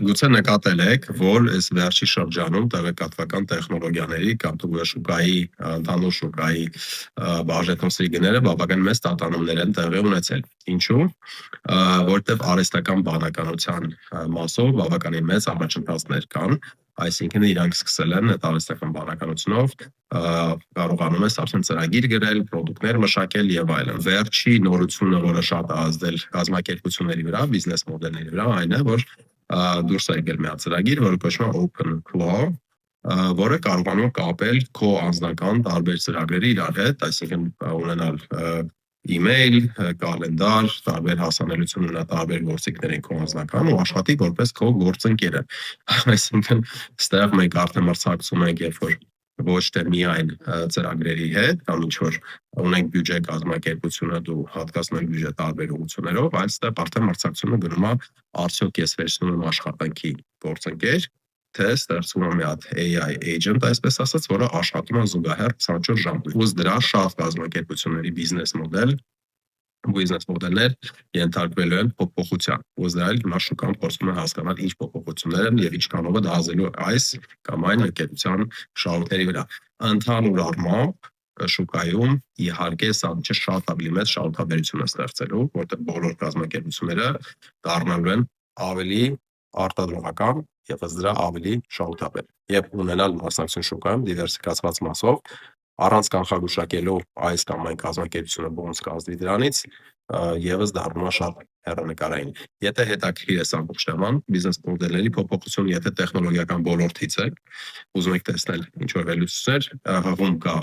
Գուցե նկատել եք, որ այս վերջի շրջանում տեղեկատվական տեխնոլոգիաների կամ շուկայի, ընդհանուր շուկայի բաժնետոցների գները բավական մեծ տատանումներ են տեղի ունեցել։ Ինչու՞։ Որտեղ արհեստական բանականության մասով բավականին մեծ առաջընթացներ կան, այսինքն իրանք սկսել են այդ արհեստական բանականությունով կարողանում են արդեն ծրագիր գրել, պրոդուկտներ մշակել եւ այլն։ Վերջի նորությունը, որը շատ է ազդել կազմակերպությունների վրա, բիզնես մոդելների վրա, այն է, որ դուրս է եկել մի ծրագիր, որը կոչվում է OpenClaw, որը կարողանում է կապել քո անձնական տարբեր ծրագրերի իրար հետ, այսինքն ունենալ email, կալենդար, տարբեր հասանելիություն ունենա տարբեր գործիքներին քո անձնական ու աշխատի որպես քո գործընկերը։ Այսինքն ստեղ մենք արդեն մրցակցում ենք, երբ որ ոչ թե միայն ծրագրերի հետ կամ ինչ որ ունենք բյուջե կազմակերպությունը դու հատկացնում ես բյուջե տարբեր ուղղություններով, այլ ստեղ արդեն մրցակցությունը գնում է արդյոք ես վերցնում եմ աշխատանքի գործընկեր, թե ստեղծում եմ մի հատ AI agent, այսպես ասած, որը աշխատում է զուգահեռ 24 ժամ։ Ուս դրա շատ կազմակերպությունների բիզնես մոդելներ ենթարկվելու են փոփոխության։ Ուս դրա էլ հիմա շուկան փորձում է հասկանալ ինչ փոփոխություններ են եւ ինչքանով է դա ազդելու այս կամ այն ընկերության շահույթների վրա։ Ընդհանուր առմամբ շուկայում իհարկե սա շատ ավելի մեծ շահութաբերություն է ստեղծելու, որտեղ բոլոր կազմակերպությունները դառնալու են ավելի արտադրողական եւ ըստ դրա ավելի շահութաբեր եւ ունենալ մասնակցություն շուկայում դիվերսիֆիկացված մասով առանց կանխագուշակելու այս կամ այն կազմակերպությունը ոնց կազդի դրանից եւս դառնում է շատ հեռանկարային։ Եթե հետաքրքիր է ամբողջ թեման, բիզնես մոդելների փոփոխություն, եթե տեխնոլոգիական ոլորտից եք, ուզում եք տեսնել ինչ որ վերլուծություններ, հղում կա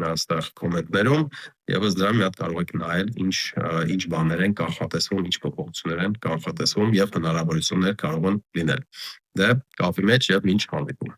այստեղ կոմենտներում եւ ըստ դրա մի հատ կարող եք նայել ինչ բաներ են կանխատեսվում, ինչ փոփոխություններ են կանխատեսվում եւ հնարավորություններ կարող են լինել։ Դե կապի մեջ եւ ինչ հանդիպում։